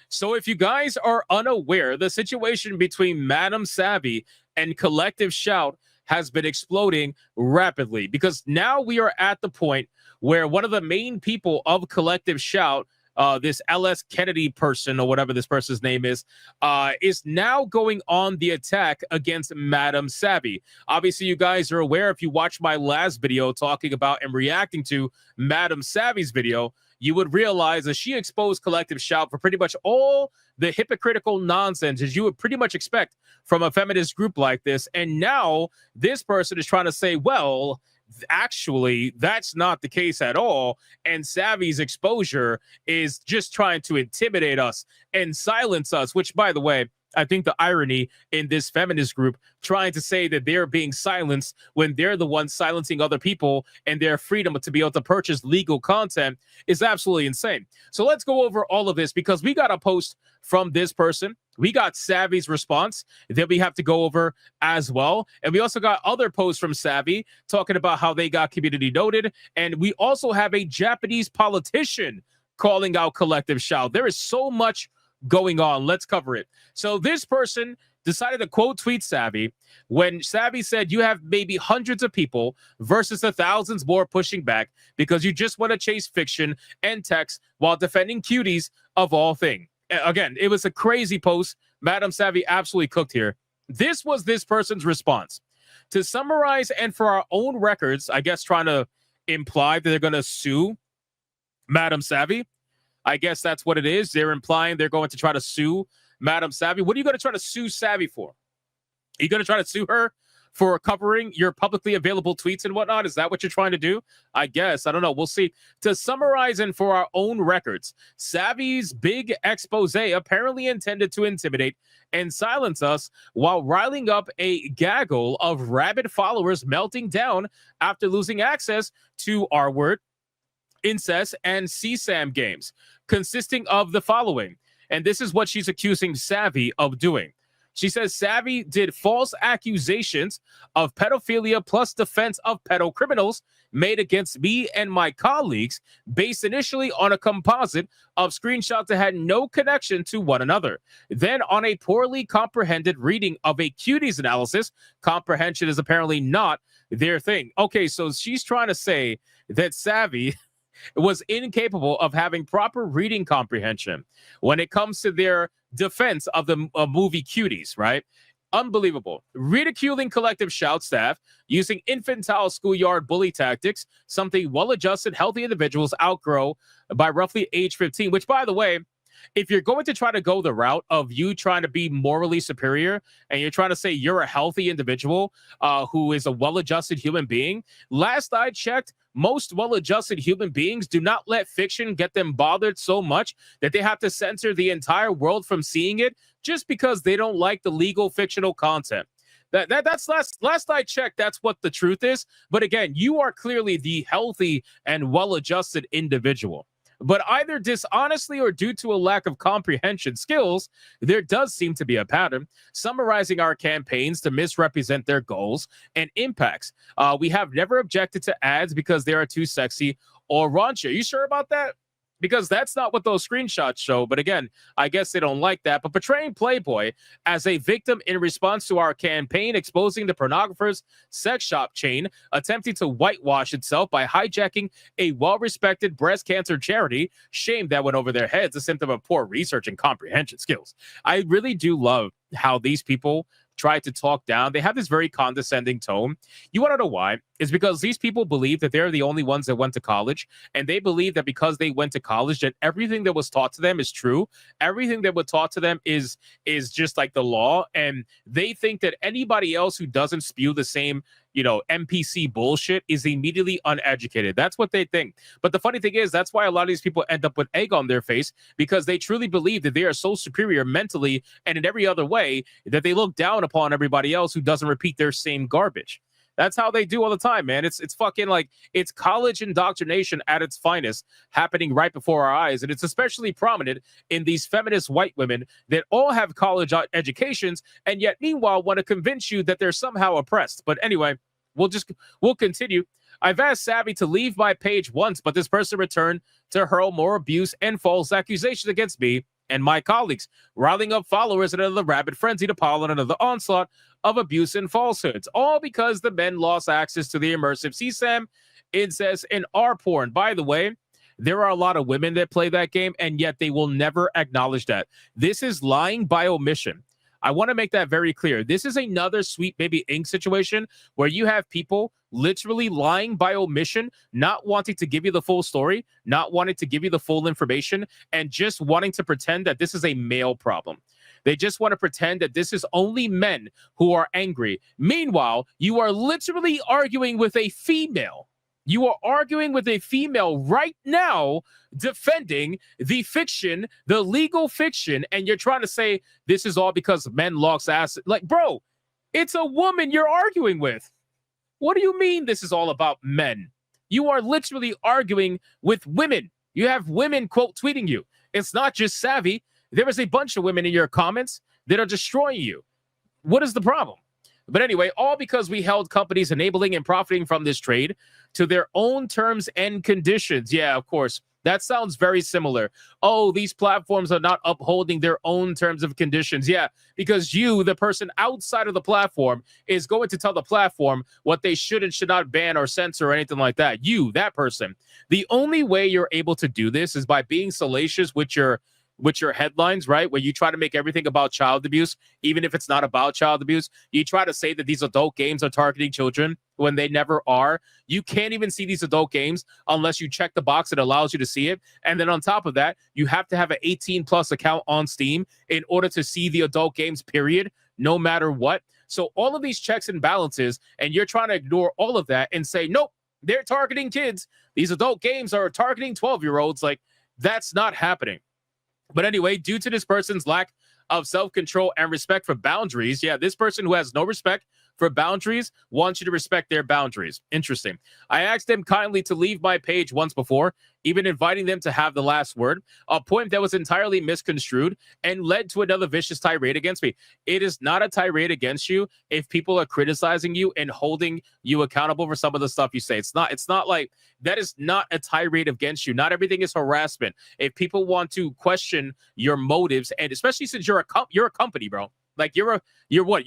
So if you guys are unaware, the situation between Madam Savvy and Collective Shout has been exploding rapidly because now we are at the point where one of the main people of Collective Shout, this LS Kennedy person or whatever this person's name is now going on the attack against Madam Savvy. Obviously, you guys are aware if you watched my last video talking about and reacting to Madam Savvy's video, you would realize that she exposed Collective Shout for pretty much all the hypocritical nonsense as you would pretty much expect from a feminist group like this. And now this person is trying to say, well, actually, that's not the case at all. And Savvy's exposure is just trying to intimidate us and silence us, which, by the way, I think the irony in this feminist group trying to say that they're being silenced when they're the ones silencing other people and their freedom to be able to purchase legal content is absolutely insane. So let's go over all of this because we got a post from this person. We got Savvy's response that we have to go over as well. And we also got other posts from Savvy talking about how they got community noted. And we also have a Japanese politician calling out Collective Shout. There is so much going on. Let's cover it. So this person decided to quote tweet Savvy when Savvy said you have maybe hundreds of people versus the thousands more pushing back because you just want to chase fiction and text while defending cuties of all things. Again, it was a crazy post. Madam Savvy absolutely cooked here. This was this person's response. To summarize and for our own records, I guess trying to imply that they're going to sue Madam Savvy. I guess that's what it is. They're implying they're going to try to sue Madam Savvy. What are you going to try to sue Savvy for? Are you going to try to sue her for covering your publicly available tweets and whatnot? Is that what you're trying to do? I guess. I don't know. We'll see. To summarize and for our own records, Savvy's big expose apparently intended to intimidate and silence us while riling up a gaggle of rabid followers melting down after losing access to R-word, incest, and CSAM games, consisting of the following. And this is what she's accusing Savvy of doing. She says Savvy did false accusations of pedophilia plus defense of pedo criminals made against me and my colleagues based initially on a composite of screenshots that had no connection to one another. Then on a poorly comprehended reading of a cuties analysis, comprehension is apparently not their thing. Okay, so she's trying to say that Savvy was incapable of having proper reading comprehension when it comes to their defense of the movie Cuties, right? Unbelievable. Ridiculing Collective Shout staff, using infantile schoolyard bully tactics, something well-adjusted, healthy individuals outgrow by roughly age 15, which, by the way, if you're going to try to go the route of you trying to be morally superior and you're trying to say you're a healthy individual who is a well-adjusted human being, last I checked, most well-adjusted human beings do not let fiction get them bothered so much that they have to censor the entire world from seeing it just because they don't like the legal fictional content. That's last I checked, that's what the truth is. But again, you are clearly the healthy and well-adjusted individual. But either dishonestly or due to a lack of comprehension skills, there does seem to be a pattern summarizing our campaigns to misrepresent their goals and impacts. We have never objected to ads because they are too sexy or raunchy. Are you sure about that? Because that's not what those screenshots show. But again, I guess they don't like that. But portraying Playboy as a victim in response to our campaign, exposing the pornographer's sex shop chain, attempting to whitewash itself by hijacking a well-respected breast cancer charity, shame that went over their heads, a symptom of poor research and comprehension skills. I really do love how these people try to talk down. They have this very condescending tone. You want to know why? It's because these people believe that they're the only ones that went to college, and they believe that because they went to college, that everything that was taught to them is true. Everything that was taught to them is just like the law, and they think that anybody else who doesn't spew the same, NPC bullshit is immediately uneducated. That's what they think. But the funny thing is, that's why a lot of these people end up with egg on their face, because they truly believe that they are so superior mentally and in every other way that they look down upon everybody else who doesn't repeat their same garbage. That's how they do all the time, man. It's fucking like it's college indoctrination at its finest happening right before our eyes. And it's especially prominent in these feminist white women that all have college educations and yet meanwhile want to convince you that they're somehow oppressed. But anyway, we'll continue. I've asked Savvy to leave my page once, but this person returned to hurl more abuse and false accusations against me and my colleagues, riling up followers in another rabid frenzy to pile on another onslaught of abuse and falsehoods, all because the men lost access to the immersive CSAM, incest, and R porn. By the way, there are a lot of women that play that game, and yet they will never acknowledge that. This is lying by omission. I want to make that very clear. This is another Sweet Baby Inc. situation where you have people literally lying by omission, not wanting to give you the full story, not wanting to give you the full information, and just wanting to pretend that this is a male problem. They just want to pretend that this is only men who are angry. Meanwhile, you are literally arguing with a female. You are arguing with a female right now, defending the fiction, the legal fiction, and you're trying to say this is all because men lost acid. Like, bro, it's a woman you're arguing with. What do you mean this is all about men? You are literally arguing with women. You have women quote tweeting you. It's not just Savvy. There is a bunch of women in your comments that are destroying you. What is the problem? But anyway, all because we held companies enabling and profiting from this trade to their own terms and conditions. Yeah, of course. That sounds very similar. Oh, these platforms are not upholding their own terms of conditions. Yeah, because you, the person outside of the platform, is going to tell the platform what they should and should not ban or censor or anything like that. You, that person. The only way you're able to do this is by being salacious with your headlines, right? Where you try to make everything about child abuse, even if it's not about child abuse. You try to say that these adult games are targeting children when they never are. You can't even see these adult games unless you check the box that allows you to see it. And then on top of that, you have to have an 18 plus account on Steam in order to see the adult games, period, no matter what. So all of these checks and balances, and you're trying to ignore all of that and say, nope, they're targeting kids. These adult games are targeting 12-year-olds. Like, that's not happening. But anyway, due to this person's lack of self-control and respect for boundaries, yeah, this person who has no respect for boundaries wants you to respect their boundaries. Interesting. I asked them kindly to leave my page once before, even inviting them to have the last word, a point that was entirely misconstrued and led to another vicious tirade against me. It is not a tirade against you if people are criticizing you and holding you accountable for some of the stuff you say. It's not like that is not a tirade against you. Not everything is harassment. If people want to question your motives, and especially since you're a company, bro. Like what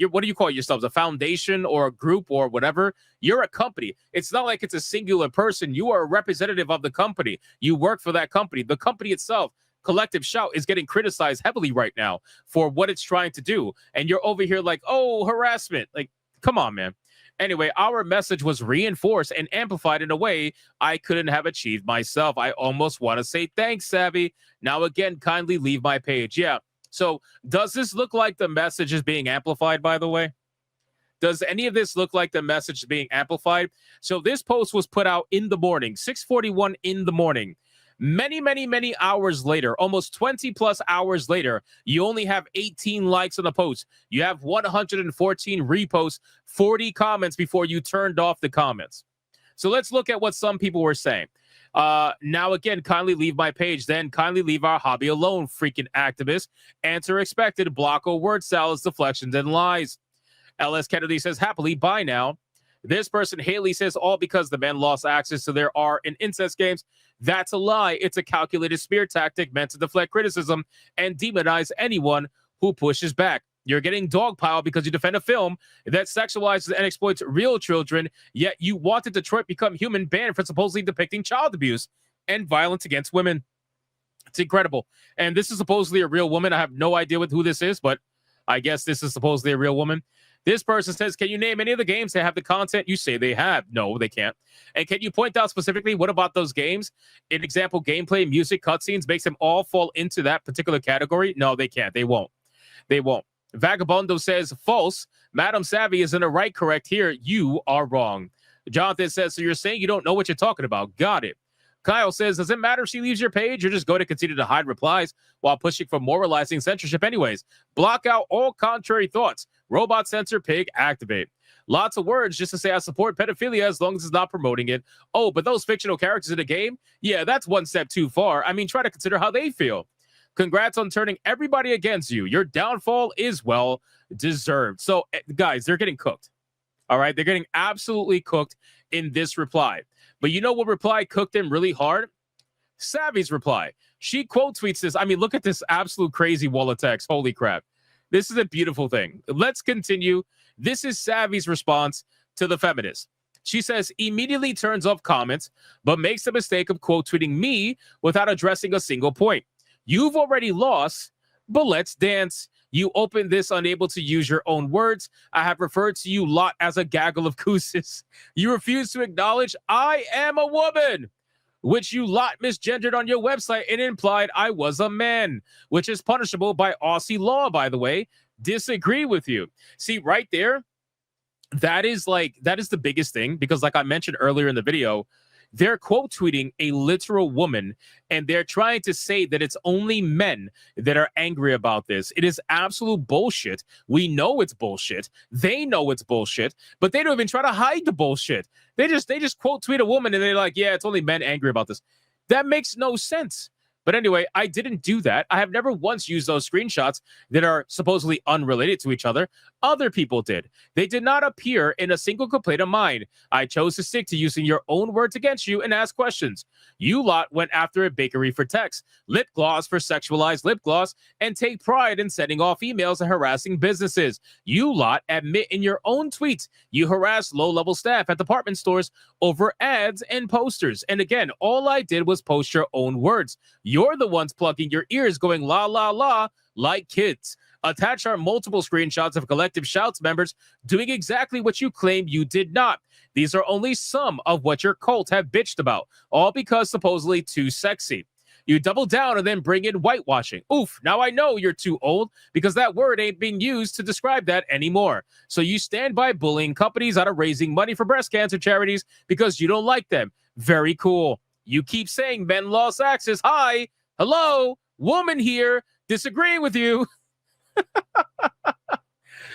do you call yourselves? A foundation or a group or whatever? You're a company. It's not like it's a singular person. You are a representative of the company. You work for that company. The company itself, Collective Shout, is getting criticized heavily right now for what it's trying to do. And you're over here like, oh, harassment. Like, come on, man. Anyway, our message was reinforced and amplified in a way I couldn't have achieved myself. I almost want to say thanks, Savvy. Now, again, kindly leave my page. Yeah. So does this look like the message is being amplified, by the way? Does any of this look like the message is being amplified? So this post was put out in the morning, 6:41 in the morning. Many, many, many hours later, almost 20 plus hours later, you only have 18 likes on the post. You have 114 reposts, 40 comments before you turned off the comments. So let's look at what some people were saying. Now, again, kindly leave my page. Then kindly leave our hobby alone, freaking activist. Answer expected. Block or word salads, deflections, and lies. LS Kennedy says, happily, bye now. This person, Haley, says, all because the men lost access to their R and incest games. That's a lie. It's a calculated spear tactic meant to deflect criticism and demonize anyone who pushes back. You're getting dogpiled because you defend a film that sexualizes and exploits real children, yet you wanted Detroit Become Human banned for supposedly depicting child abuse and violence against women. It's incredible. And this is supposedly a real woman. I have no idea who this is, but I guess this is supposedly a real woman. This person says, can you name any of the games that have the content you say they have? No, they can't. And can you point out specifically what about those games? An example, gameplay, music, cutscenes makes them all fall into that particular category? No, they can't. They won't. They won't. Vagabundo says, false. Madam Savvy is in the right, correct here. You are wrong. Jonathan says, so you're saying you don't know what you're talking about. Got it. Kyle says, does it matter if she leaves your page? You're just going to continue to hide replies while pushing for moralizing censorship anyways. Block out all contrary thoughts. Robot censor pig activate. Lots of words just to say I support pedophilia as long as it's not promoting it. Oh, but those fictional characters in the game? Yeah, that's one step too far. I mean, try to consider how they feel. Congrats on turning everybody against you. Your downfall is well deserved. So, guys, they're getting cooked. All right? They're getting absolutely cooked in this reply. But you know what reply cooked him really hard? Savvy's reply. She quote tweets this. I mean, look at this absolute crazy wall of text. Holy crap. This is a beautiful thing. Let's continue. This is Savvy's response to the feminist. She says, immediately turns off comments, but makes the mistake of quote tweeting me without addressing a single point. You've already lost, but let's dance. You opened this unable to use your own words. I have referred to you lot as a gaggle of gooses. You refuse to acknowledge I am a woman, which you lot misgendered on your website and implied I was a man, which is punishable by Aussie law, by the way. Disagree with you. See, right there, that is the biggest thing, because like I mentioned earlier in the video, they're quote tweeting a literal woman, and they're trying to say that it's only men that are angry about this. It is absolute bullshit. We know it's bullshit. They know it's bullshit, but they don't even try to hide the bullshit. They just quote tweet a woman and they're like, yeah, it's only men angry about this. That makes no sense. But anyway, I didn't do that. I have never once used those screenshots that are supposedly unrelated to each other. Other people did. They did not appear in a single complaint of mine. I chose to stick to using your own words against you and ask questions. You lot went after a bakery for text, lip gloss for sexualized lip gloss, and take pride in sending off emails and harassing businesses. You lot admit in your own tweets you harass low-level staff at department stores over ads and posters. And again, all I did was post your own words. You're the ones plugging your ears going la, la, la, like kids. Attach are multiple screenshots of Collective Shouts members doing exactly what you claim you did not. These are only some of what your cult have bitched about, all because supposedly too sexy. You double down and then bring in whitewashing. Oof, now I know you're too old because that word ain't being used to describe that anymore. So you stand by bullying companies out of raising money for breast cancer charities because you don't like them. Very cool. You keep saying men lost access. Hi, hello, woman here, disagreeing with you.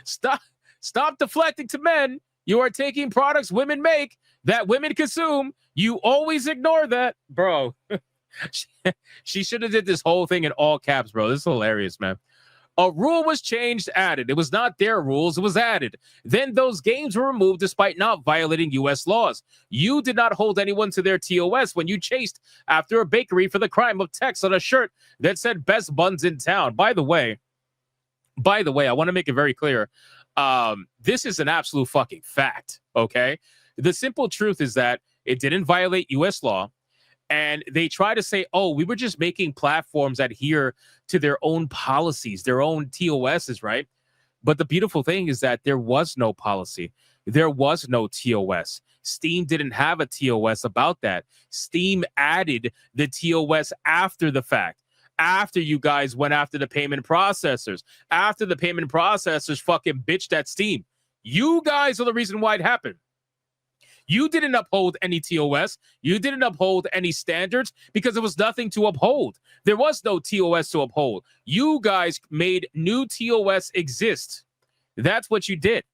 Stop deflecting to men. You are taking products women make that women consume. You always ignore that, bro. She should have did this whole thing in all caps, bro. This is hilarious, man. A rule was changed, added. It was not their rules, it was added. Then those games were removed despite not violating U.S. laws. You did not hold anyone to their TOS when you chased after a bakery for the crime of text on a shirt that said best buns in town. By the way, I want to make it very clear. This is an absolute fucking fact, okay? The simple truth is that it didn't violate U.S. law. And they try to say, oh, we were just making platforms adhere to their own policies, their own TOSs, right? But the beautiful thing is that there was no policy. There was no TOS. Steam didn't have a TOS about that. Steam added the TOS after the fact. After you guys went after the payment processors. After the payment processors fucking bitched at Steam. You guys are the reason why it happened. You didn't uphold any TOS. You didn't uphold any standards because there was nothing to uphold. There was no TOS to uphold. You guys made new TOS exist. That's what you did.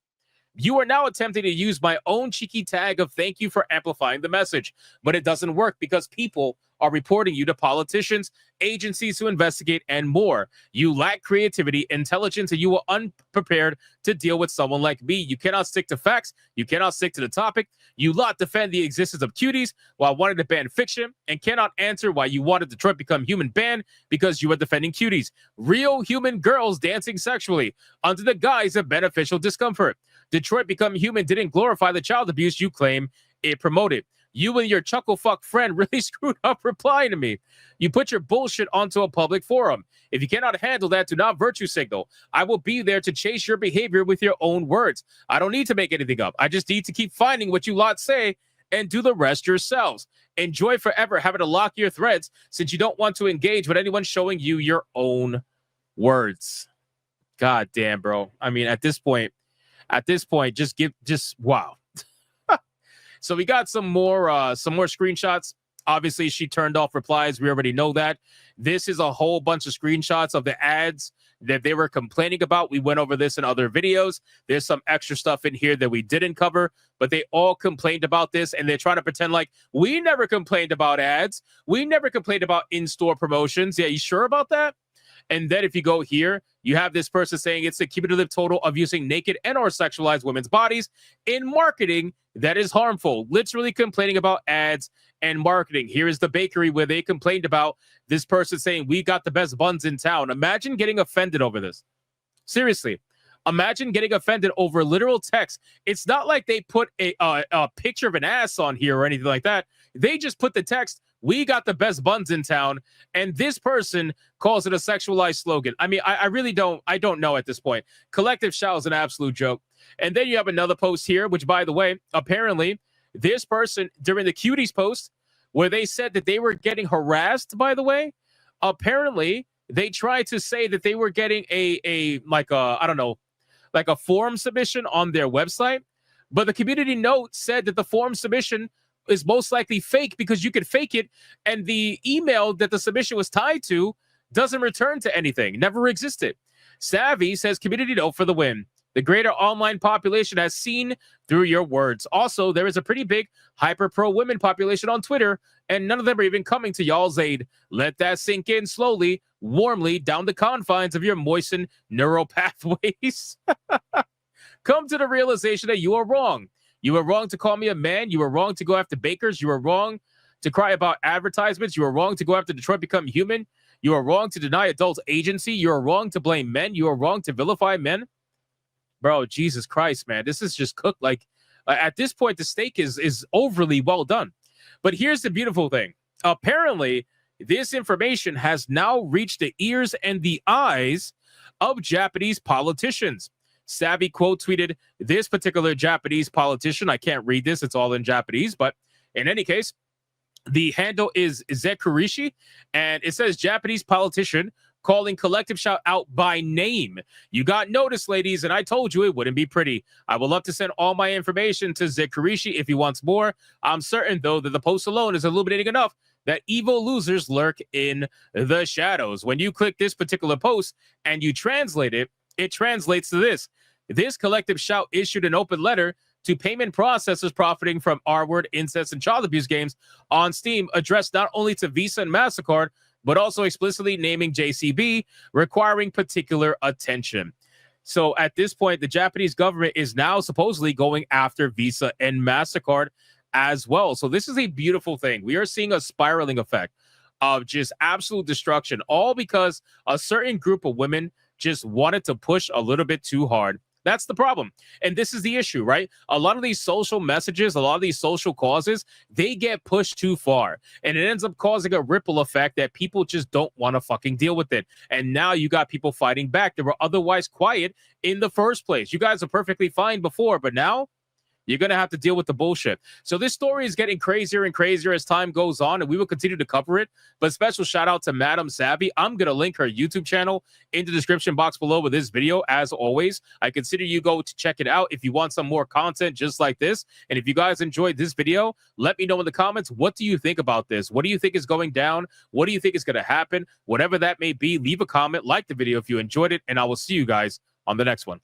You are now attempting to use my own cheeky tag of thank you for amplifying the message, but it doesn't work because people are reporting you to politicians, agencies to investigate, and more. You lack creativity, intelligence, and you are unprepared to deal with someone like me. You cannot stick to facts. You cannot stick to the topic. You lot defend the existence of cuties while wanting to ban fiction and cannot answer why you wanted Detroit become human ban because you are defending cuties. Real human girls dancing sexually under the guise of beneficial discomfort. Detroit Become Human didn't glorify the child abuse you claim it promoted. You and your chuckle fuck friend really screwed up replying to me. You put your bullshit onto a public forum. If you cannot handle that, do not virtue signal. I will be there to chase your behavior with your own words. I don't need to make anything up. I just need to keep finding what you lot say and do the rest yourselves. Enjoy forever having to lock your threads since you don't want to engage with anyone showing you your own words. God damn, bro. I mean, at this point, just wow. So we got some more screenshots. Obviously, she turned off replies. We already know that. This is a whole bunch of screenshots of the ads that they were complaining about. We went over this in other videos. There's some extra stuff in here that we didn't cover, but they all complained about this, and they're trying to pretend like we never complained about ads. We never complained about in-store promotions. Yeah, you sure about that? And then if you go here, you have this person saying it's the cumulative total of using naked and or sexualized women's bodies in marketing that is harmful, literally complaining about ads and marketing. Here is the bakery where they complained about this person saying, we got the best buns in town. Imagine getting offended over this. Seriously. Imagine getting offended over literal text. It's not like they put a picture of an ass on here or anything like that. They just put the text, we got the best buns in town, and this person calls it a sexualized slogan. I mean, I really don't know at this point. Collective shout is an absolute joke. And then you have another post here, which, by the way, apparently this person during the cuties post where they said that they were getting harassed, by the way, apparently they tried to say that they were getting a form submission on their website, but the community note said that the form submission is most likely fake because you could fake it, and the email that the submission was tied to doesn't return to anything, never existed. Savvy says community note for the win. The greater online population has seen through your words. Also, there is a pretty big hyper pro women population on Twitter, and none of them are even coming to y'all's aid. Let that sink in slowly, warmly, down the confines of your moistened neural pathways. Come to the realization that you are wrong. You were wrong to call me a man. You were wrong to go after bakers. You were wrong to cry about advertisements. You were wrong to go after Detroit Become Human. You are wrong to deny adults agency. You are wrong to blame men. You are wrong to vilify men. Bro, Jesus Christ, man. This is just cooked. Like, at this point, the steak is overly well done. But here's the beautiful thing. Apparently, this information has now reached the ears and the eyes of Japanese politicians. Savvy quote tweeted this particular Japanese politician. I can't read this. It's all in Japanese. But in any case, the handle is Zekurishi, and it says Japanese politician calling collective shout out by name. You got noticed, ladies, and I told you it wouldn't be pretty. I would love to send all my information to Zekurishi if he wants more. I'm certain, though, that the post alone is illuminating enough that evil losers lurk in the shadows. When you click this particular post and you translate it, it translates to this. This collective shout issued an open letter to payment processors profiting from R-word, incest, and child abuse games on Steam, addressed not only to Visa and MasterCard, but also explicitly naming JCB, requiring particular attention. So at this point, the Japanese government is now supposedly going after Visa and MasterCard as well. So this is a beautiful thing. We are seeing a spiraling effect of just absolute destruction, all because a certain group of women just wanted to push a little bit too hard. That's the problem. And this is the issue, right? A lot of these social messages, a lot of these social causes, they get pushed too far. And it ends up causing a ripple effect that people just don't want to fucking deal with it. And now you got people fighting back that were otherwise quiet in the first place. You guys are perfectly fine before, but now you're going to have to deal with the bullshit. So this story is getting crazier and crazier as time goes on, and we will continue to cover it. But special shout out to Madam Savvy. I'm going to link her YouTube channel in the description box below with this video. As always, I consider you go to check it out if you want some more content just like this. And if you guys enjoyed this video, let me know in the comments, what do you think about this? What do you think is going down? What do you think is going to happen? Whatever that may be, leave a comment, like the video if you enjoyed it, and I will see you guys on the next one.